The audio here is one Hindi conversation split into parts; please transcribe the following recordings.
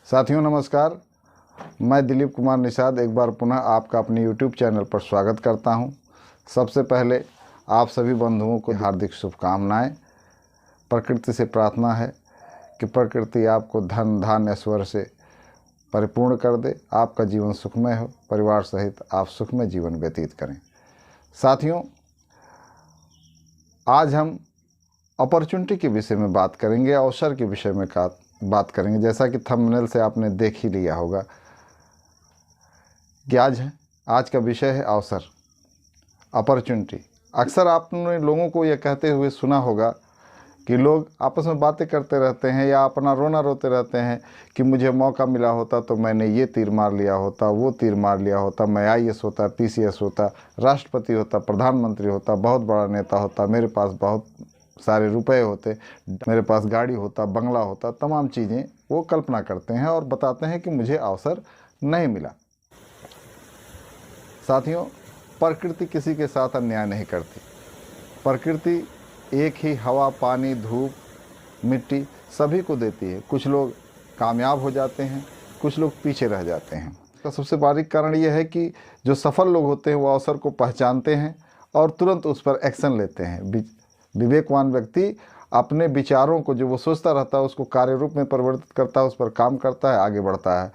साथियों नमस्कार, मैं दिलीप कुमार निषाद एक बार पुनः आपका अपने YouTube चैनल पर स्वागत करता हूं। सबसे पहले आप सभी बंधुओं को हार्दिक शुभकामनाएं। प्रकृति से प्रार्थना है कि प्रकृति आपको धन धान्य ऐश्वर्य से परिपूर्ण कर दे, आपका जीवन सुखमय हो, परिवार सहित आप सुखमय जीवन व्यतीत करें। साथियों, आज हम अपॉर्चुनिटी के विषय में बात करेंगे, अवसर के विषय में बात करेंगे। जैसा कि थंबनेल से आपने देख ही लिया होगा कि आज का विषय है अवसर, अपॉर्चुनिटी। अक्सर आपने लोगों को यह कहते हुए सुना होगा कि लोग आपस में बातें करते रहते हैं या अपना रोना रोते रहते हैं कि मुझे मौका मिला होता तो मैंने ये तीर मार लिया होता, वो तीर मार लिया होता, मैं IAS होता, PCS होता, राष्ट्रपति होता, प्रधानमंत्री होता, बहुत बड़ा नेता होता, मेरे पास बहुत सारे रुपए होते, मेरे पास गाड़ी होता, बंगला होता। तमाम चीज़ें वो कल्पना करते हैं और बताते हैं कि मुझे अवसर नहीं मिला। साथियों, प्रकृति किसी के साथ अन्याय नहीं करती। प्रकृति एक ही हवा, पानी, धूप, मिट्टी सभी को देती है। कुछ लोग कामयाब हो जाते हैं, कुछ लोग पीछे रह जाते हैं। इसका सबसे बारीक कारण यह है कि जो सफल लोग होते हैं वो अवसर को पहचानते हैं और तुरंत उस पर एक्शन लेते हैं। विवेकवान व्यक्ति अपने विचारों को, जो वो सोचता रहता है, उसको कार्य रूप में परिवर्तित करता है, उस पर काम करता है, आगे बढ़ता है।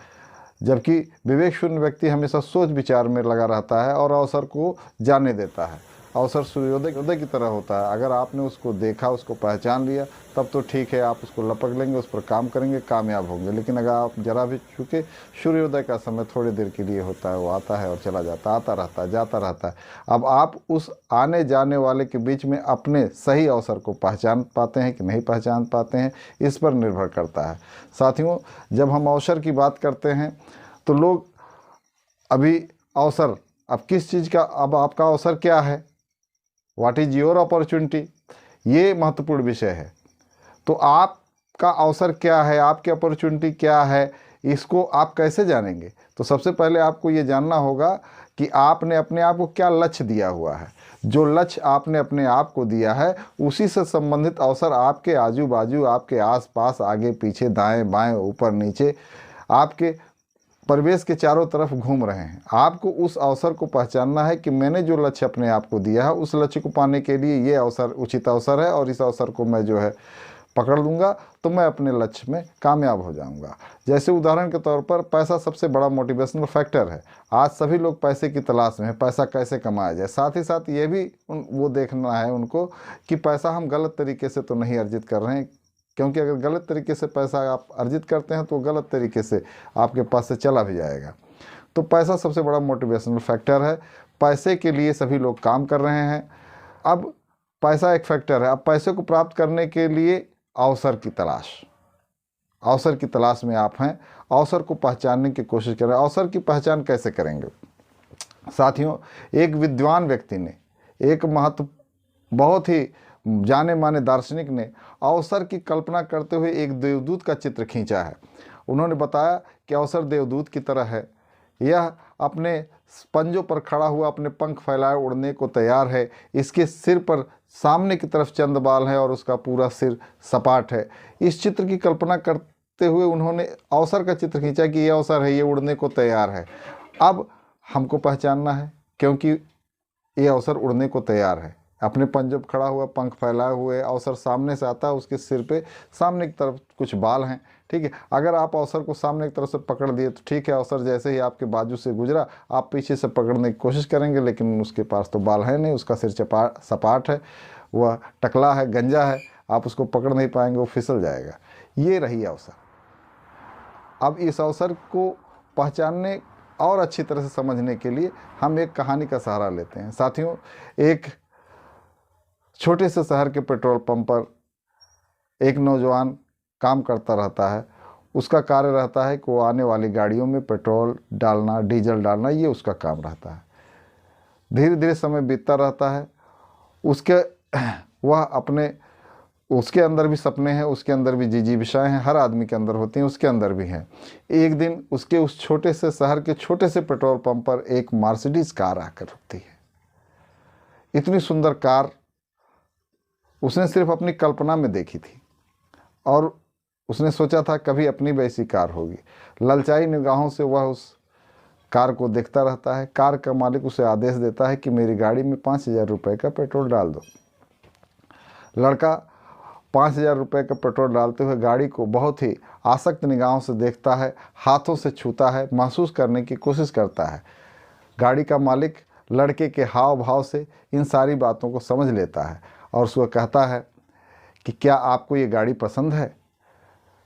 जबकि विवेक शून्य व्यक्ति हमेशा सोच विचार में लगा रहता है और अवसर को जाने देता है। अवसर सूर्योदय की तरह होता है। अगर आपने उसको देखा, उसको पहचान लिया, तब तो ठीक है, आप उसको लपक लेंगे, उस पर काम करेंगे, कामयाब होंगे। लेकिन अगर आप जरा भी चूके, सूर्योदय का समय थोड़ी देर के लिए होता है, वो आता है और चला जाता, आता रहता है, जाता रहता है। अब आप उस आने जाने वाले के बीच में अपने सही अवसर को पहचान पाते हैं कि नहीं पहचान पाते हैं, इस पर निर्भर करता है। साथियों, जब हम अवसर की बात करते हैं तो लोग अभी अवसर, अब किस चीज़ का, अब आपका अवसर क्या है, व्हाट इज योर अपॉर्चुनिटी, ये महत्वपूर्ण विषय है। तो आपका अवसर क्या है, आपकी अपॉर्चुनिटी क्या है, इसको आप कैसे जानेंगे? तो सबसे पहले आपको ये जानना होगा कि आपने अपने आप को क्या लक्ष्य दिया हुआ है। जो लक्ष्य आपने अपने आप को दिया है, उसी से संबंधित अवसर आपके आजू बाजू, आपके आसपास, आगे पीछे, दाएं बाएं, ऊपर नीचे, आपके परिवेश के चारों तरफ घूम रहे हैं। आपको उस अवसर को पहचानना है कि मैंने जो लक्ष्य अपने आप को दिया है, उस लक्ष्य को पाने के लिए ये अवसर उचित अवसर है और इस अवसर को मैं जो है पकड़ लूँगा तो मैं अपने लक्ष्य में कामयाब हो जाऊँगा। जैसे उदाहरण के तौर पर, पैसा सबसे बड़ा मोटिवेशनल फैक्टर है। आज सभी लोग पैसे की तलाश में है, पैसा कैसे कमाया जाए। साथ ही साथ ये भी वो देखना है उनको कि पैसा हम गलत तरीके से तो नहीं अर्जित कर रहे हैं, क्योंकि अगर गलत तरीके से पैसा आप अर्जित करते हैं तो गलत तरीके से आपके पास से चला भी जाएगा। तो पैसा सबसे बड़ा मोटिवेशनल फैक्टर है। पैसे के लिए सभी लोग काम कर रहे हैं। अब पैसा एक फैक्टर है, अब पैसे को प्राप्त करने के लिए अवसर की तलाश, अवसर की तलाश में आप हैं। अवसर को पहचानने की कोशिश करें। अवसर की पहचान कैसे करेंगे? साथियों, एक विद्वान व्यक्ति ने, एक बहुत ही जाने माने दार्शनिक ने अवसर की कल्पना करते हुए एक देवदूत का चित्र खींचा है। उन्होंने बताया कि अवसर देवदूत की तरह है। यह अपने पंजों पर खड़ा हुआ, अपने पंख फैलाए उड़ने को तैयार है। इसके सिर पर सामने की तरफ चंद बाल हैं और उसका पूरा सिर सपाट है। इस चित्र की कल्पना करते हुए उन्होंने अवसर का चित्र खींचा कि यह अवसर है, ये उड़ने को तैयार है। अब हमको पहचानना है, क्योंकि ये अवसर उड़ने को तैयार है। अपने पंजों पर खड़ा हुआ, पंख फैलाए हुए अवसर सामने से आता है। उसके सिर पे सामने की तरफ कुछ बाल हैं, ठीक है। अगर आप अवसर को सामने की तरफ से पकड़ दिए तो ठीक है, अवसर जैसे ही आपके बाजू से गुजरा, आप पीछे से पकड़ने की कोशिश करेंगे, लेकिन उसके पास तो बाल है नहीं, उसका सिर सपाट है, वह टकला है, गंजा है, आप उसको पकड़ नहीं पाएंगे, वो फिसल जाएगा। ये रही अवसर। अब इस अवसर को पहचानने और अच्छी तरह से समझने के लिए हम एक कहानी का सहारा लेते हैं। साथियों, एक छोटे से शहर के पेट्रोल पंप पर एक नौजवान काम करता रहता है। उसका कार्य रहता है कि वो आने वाली गाड़ियों में पेट्रोल डालना, डीजल डालना, ये उसका काम रहता है। धीरे धीरे समय बीतता रहता है। उसके अंदर भी सपने हैं, उसके अंदर भी जिजीविषाएं हैं, हर आदमी के अंदर होती हैं, उसके अंदर भी हैं। एक दिन उसके उस छोटे से शहर के छोटे से पेट्रोल पंप पर एक मर्सिडीज कार आकर रुकती है। इतनी सुंदर कार उसने सिर्फ अपनी कल्पना में देखी थी और उसने सोचा था कभी अपनी भी ऐसी कार होगी। ललचाई निगाहों से वह उस कार को देखता रहता है। कार का मालिक उसे आदेश देता है कि मेरी गाड़ी में 5,000 रुपये का पेट्रोल डाल दो। लड़का 5,000 रुपये का पेट्रोल डालते हुए गाड़ी को बहुत ही आसक्त निगाहों से देखता है, हाथों से छूता है, महसूस करने की कोशिश करता है। गाड़ी का मालिक लड़के के हाव भाव से इन सारी बातों को समझ लेता है और उसको कहता है कि क्या आपको ये गाड़ी पसंद है?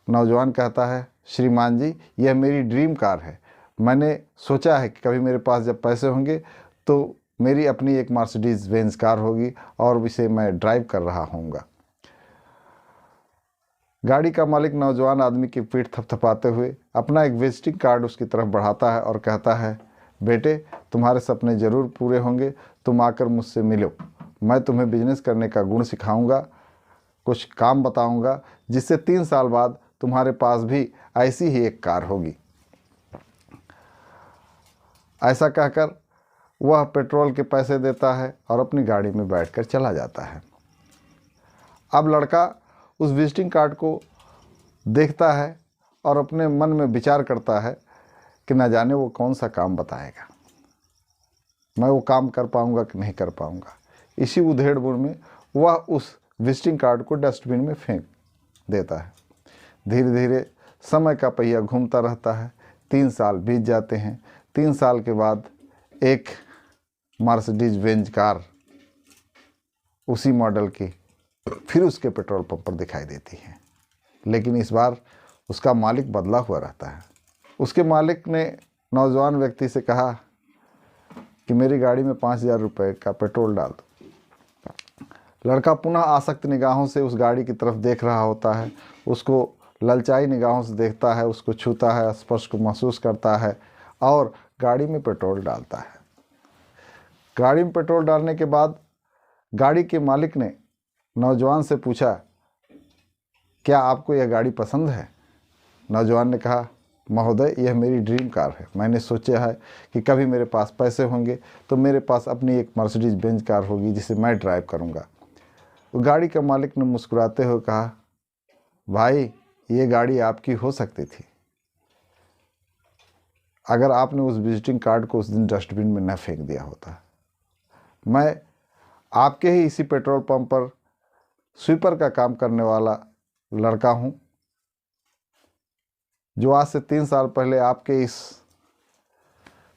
नौजवान कहता है, श्रीमान जी, यह मेरी ड्रीम कार है। मैंने सोचा है कि कभी मेरे पास जब पैसे होंगे तो मेरी अपनी एक मर्सिडीज़ बेंज कार होगी और इसे मैं ड्राइव कर रहा होऊंगा। गाड़ी का मालिक नौजवान आदमी की पीठ थपथपाते हुए अपना एक विजिटिंग कार्ड उसकी तरफ बढ़ाता है और कहता है, बेटे, तुम्हारे सपने ज़रूर पूरे होंगे, तुम आकर मुझसे मिलो। मैं तुम्हें बिजनेस करने का गुण सिखाऊंगा, कुछ काम बताऊंगा, जिससे 3 साल बाद तुम्हारे पास भी ऐसी ही एक कार होगी। ऐसा कहकर वह पेट्रोल के पैसे देता है और अपनी गाड़ी में बैठकर चला जाता है। अब लड़का उस विजिटिंग कार्ड को देखता है और अपने मन में विचार करता है कि न जाने वो कौन सा काम बताएगा, मैं वो काम कर पाऊंगा कि नहीं कर पाऊंगा। इसी उधेड़-बुन में वह उस विजिटिंग कार्ड को डस्टबिन में फेंक देता है। धीरे धीरे समय का पहिया घूमता रहता है। 3 साल बीत जाते हैं। 3 साल के बाद एक मर्सिडीज बेंज कार उसी मॉडल की फिर उसके पेट्रोल पंप पर दिखाई देती है, लेकिन इस बार उसका मालिक बदला हुआ रहता है। उसके मालिक ने नौजवान व्यक्ति से कहा कि मेरी गाड़ी में 5,000 रुपये का पेट्रोल डाल दो। लड़का पुनः आसक्त निगाहों से उस गाड़ी की तरफ देख रहा होता है, उसको ललचाई निगाहों से देखता है, उसको छूता है, स्पर्श को महसूस करता है और गाड़ी में पेट्रोल डालता है। गाड़ी में पेट्रोल डालने के बाद गाड़ी के मालिक ने नौजवान से पूछा, क्या आपको यह गाड़ी पसंद है? नौजवान ने कहा, महोदय, यह मेरी ड्रीम कार है। मैंने सोचा है कि कभी मेरे पास पैसे होंगे तो मेरे पास अपनी एक मर्सिडीज बेंज कार होगी जिसे मैं ड्राइव करूंगा। तो गाड़ी के मालिक ने मुस्कुराते हुए कहा, भाई, ये गाड़ी आपकी हो सकती थी अगर आपने उस विजिटिंग कार्ड को उस दिन डस्टबिन में न फेंक दिया होता। मैं आपके ही इसी पेट्रोल पंप पर स्वीपर का काम करने वाला लड़का हूं, जो आज से 3 साल पहले आपके इस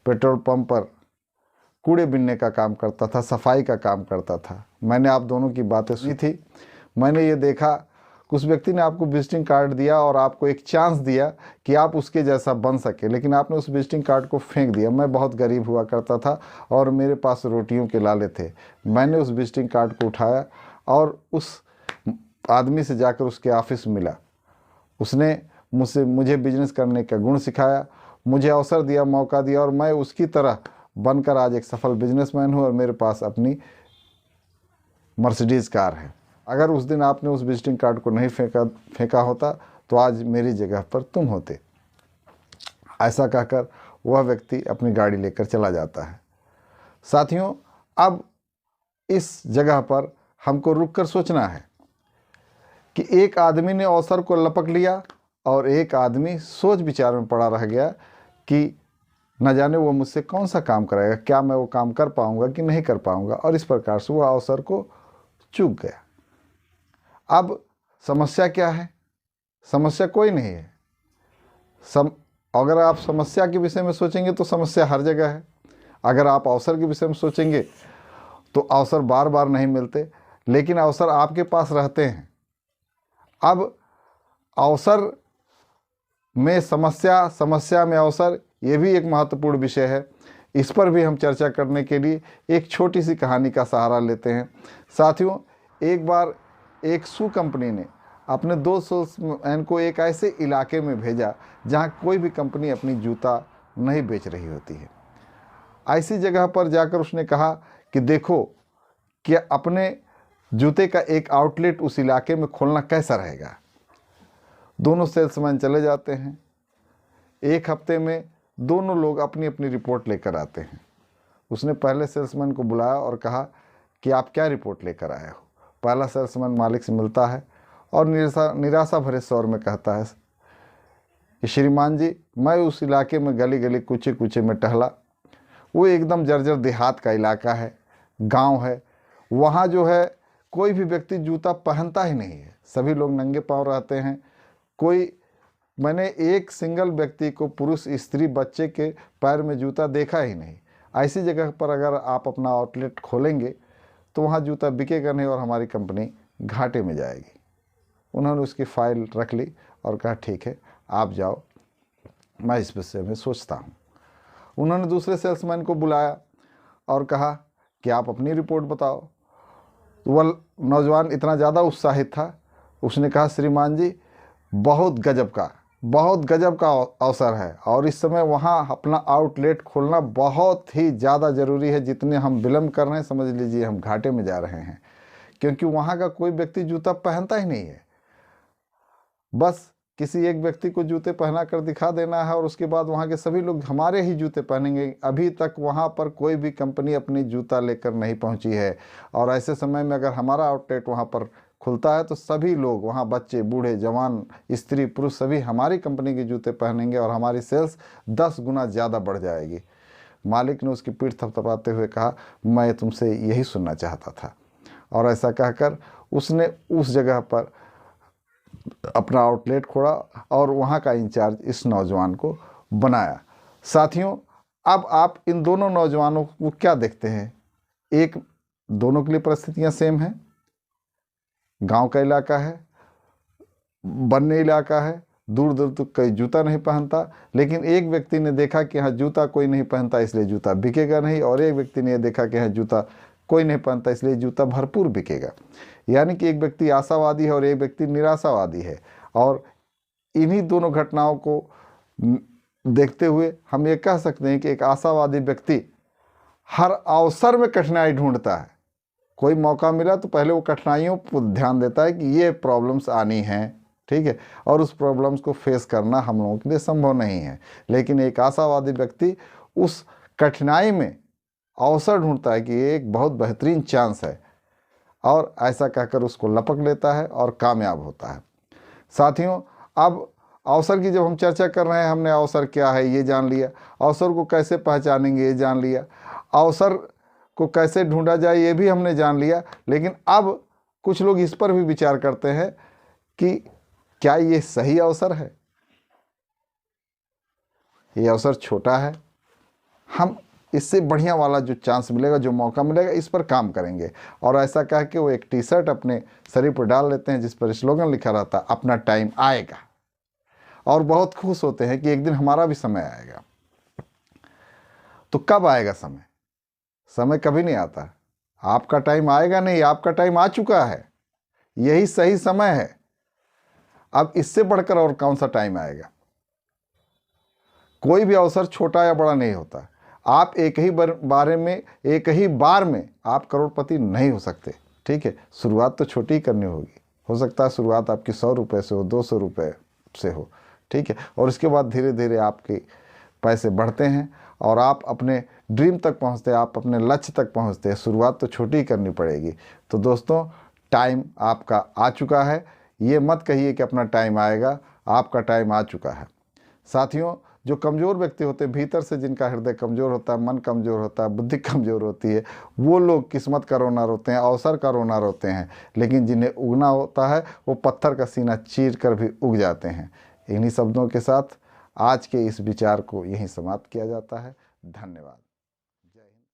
पेट्रोल पंप पर कूड़े बीनने का काम करता था, सफाई का काम करता था। मैंने आप दोनों की बातें सुनी थी। मैंने ये देखा कि उस व्यक्ति ने आपको विजिटिंग कार्ड दिया और आपको एक चांस दिया कि आप उसके जैसा बन सके, लेकिन आपने उस विजिटिंग कार्ड को फेंक दिया। मैं बहुत गरीब हुआ करता था और मेरे पास रोटियों के लाले थे। मैंने उस विजिटिंग कार्ड को उठाया और उस आदमी से जाकर उसके ऑफिस मिला। उसने मुझे बिजनेस करने का गुण सिखाया, मुझे अवसर दिया, मौका दिया और मैं उसकी तरह बनकर आज एक सफल बिजनेसमैन हूँ और मेरे पास अपनी मर्सिडीज़ कार है। अगर उस दिन आपने उस विजिटिंग कार्ड को नहीं फेंका होता तो आज मेरी जगह पर तुम होते। ऐसा कहकर वह व्यक्ति अपनी गाड़ी लेकर चला जाता है। साथियों, अब इस जगह पर हमको रुककर सोचना है कि एक आदमी ने अवसर को लपक लिया और एक आदमी सोच विचार में पड़ा रह गया कि न जाने वो मुझसे कौन सा काम कराएगा, क्या मैं वो काम कर पाऊंगा कि नहीं कर पाऊंगा, और इस प्रकार से वह अवसर को चूक गया। अब समस्या क्या है? समस्या कोई नहीं है। अगर आप समस्या के विषय में सोचेंगे तो समस्या हर जगह है। अगर आप अवसर के विषय में सोचेंगे तो अवसर बार बार नहीं मिलते, लेकिन अवसर आपके पास रहते हैं। अब अवसर में समस्या, समस्या में अवसर, ये भी एक महत्वपूर्ण विषय है। इस पर भी हम चर्चा करने के लिए एक छोटी सी कहानी का सहारा लेते हैं। साथियों, एक बार एक शू कंपनी ने अपने 2 सेल्समैन को एक ऐसे इलाके में भेजा जहां कोई भी कंपनी अपनी जूता नहीं बेच रही होती है। ऐसी जगह पर जाकर उसने कहा कि देखो कि अपने जूते का एक आउटलेट उस इलाके में खोलना कैसा रहेगा। दोनों सेल्समैन चले जाते हैं। 1 हफ्ते में दोनों लोग अपनी अपनी रिपोर्ट लेकर आते हैं। उसने पहले सेल्समैन को बुलाया और कहा कि आप क्या रिपोर्ट लेकर आए हो। पहला सेल्समैन मालिक से मिलता है और निराशा भरे स्वर में कहता है कि श्रीमान जी, मैं उस इलाके में गली गली कूचे कूचे में टहला। वो एकदम जर्जर देहात का इलाका है, गांव है। वहाँ जो है कोई भी व्यक्ति जूता पहनता ही नहीं है, सभी लोग नंगे पांव रहते हैं। मैंने एक सिंगल व्यक्ति को, पुरुष स्त्री बच्चे के पैर में जूता देखा ही नहीं। ऐसी जगह पर अगर आप अपना आउटलेट खोलेंगे तो वहाँ जूता बिकेगा नहीं और हमारी कंपनी घाटे में जाएगी। उन्होंने उसकी फाइल रख ली और कहा ठीक है आप जाओ, मैं इस विषय में सोचता हूँ। उन्होंने दूसरे सेल्समैन को बुलाया और कहा कि आप अपनी रिपोर्ट बताओ। वह नौजवान इतना ज़्यादा उत्साहित था, उसने कहा श्रीमान जी बहुत गजब का अवसर है और इस समय वहाँ अपना आउटलेट खोलना बहुत ही ज़्यादा ज़रूरी है। जितने हम विलम्ब कर रहे हैं समझ लीजिए हम घाटे में जा रहे हैं, क्योंकि वहाँ का कोई व्यक्ति जूता पहनता ही नहीं है। बस किसी एक व्यक्ति को जूते पहना कर दिखा देना है और उसके बाद वहाँ के सभी लोग हमारे ही जूते पहनेंगे। अभी तक वहाँ पर कोई भी कंपनी अपनी जूता लेकर नहीं पहुँची है और ऐसे समय में अगर हमारा आउटलेट वहाँ पर खुलता है तो सभी लोग वहाँ, बच्चे बूढ़े जवान स्त्री पुरुष, सभी हमारी कंपनी के जूते पहनेंगे और हमारी सेल्स 10 गुना ज़्यादा बढ़ जाएगी। मालिक ने उसकी पीठ थपथपाते हुए कहा मैं तुमसे यही सुनना चाहता था। और ऐसा कहकर उसने उस जगह पर अपना आउटलेट खोला और वहाँ का इंचार्ज इस नौजवान को बनाया। साथियों, अब आप इन दोनों नौजवानों को क्या देखते हैं? एक, दोनों के लिए परिस्थितियाँ सेम हैं, गांव का इलाका है, बनने इलाका है, दूर दूर तक कोई जूता नहीं पहनता, लेकिन एक व्यक्ति ने देखा कि हाँ जूता कोई नहीं पहनता इसलिए जूता बिकेगा नहीं, और एक व्यक्ति ने देखा कि हाँ जूता कोई नहीं पहनता इसलिए जूता भरपूर बिकेगा। यानी कि एक व्यक्ति आशावादी है और एक व्यक्ति निराशावादी है। और इन्हीं दोनों घटनाओं को देखते हुए हम ये कह सकते हैं कि एक आशावादी व्यक्ति हर अवसर में कठिनाई ढूंढता है। कोई मौका मिला तो पहले वो कठिनाइयों पर ध्यान देता है कि ये प्रॉब्लम्स आनी हैं, ठीक है, और उस प्रॉब्लम्स को फेस करना हम लोगों के लिए संभव नहीं है। लेकिन एक आशावादी व्यक्ति उस कठिनाई में अवसर ढूंढता है कि ये एक बहुत बेहतरीन चांस है और ऐसा कहकर उसको लपक लेता है और कामयाब होता है। साथियों, अब अवसर की जब हम चर्चा कर रहे हैं, हमने अवसर क्या है ये जान लिया, अवसर को कैसे पहचानेंगे ये जान लिया, अवसर को कैसे ढूंढा जाए ये भी हमने जान लिया। लेकिन अब कुछ लोग इस पर भी विचार करते हैं कि क्या ये सही अवसर है, ये अवसर छोटा है, हम इससे बढ़िया वाला जो चांस मिलेगा, जो मौका मिलेगा, इस पर काम करेंगे। और ऐसा कह के वो एक टी-शर्ट अपने शरीर पर डाल लेते हैं जिस पर स्लोगन लिखा रहता है अपना टाइम आएगा, और बहुत खुश होते हैं कि एक दिन हमारा भी समय आएगा। तो कब आएगा समय? समय कभी नहीं आता। आपका टाइम आएगा नहीं, आपका टाइम आ चुका है, यही सही समय है। अब इससे बढ़कर और कौन सा टाइम आएगा? कोई भी अवसर छोटा या बड़ा नहीं होता। आप एक ही बार में आप करोड़पति नहीं हो सकते, ठीक है। शुरुआत तो छोटी ही करनी होगी। हो सकता है शुरुआत आपकी 100 रुपये से हो, 200 रुपये से हो, ठीक है, और इसके बाद धीरे धीरे आपके पैसे बढ़ते हैं और आप अपने ड्रीम तक पहुंचते हैं, आप अपने लक्ष्य तक पहुंचते हैं। शुरुआत तो छोटी ही करनी पड़ेगी। तो दोस्तों, टाइम आपका आ चुका है। ये मत कहिए कि अपना टाइम आएगा, आपका टाइम आ चुका है। साथियों, जो कमज़ोर व्यक्ति होते हैं, भीतर से जिनका हृदय कमज़ोर होता है, मन कमज़ोर होता है, बुद्धि कमज़ोर होती है, वो लोग किस्मत का रोना रोते हैं, अवसर का रोना रोते हैं। लेकिन जिन्हें उगना होता है वो पत्थर का सीना चीर कर भी उग जाते हैं। इन्हीं शब्दों के साथ आज के इस विचार को यहीं समाप्त किया जाता है। धन्यवाद। जय हिंद।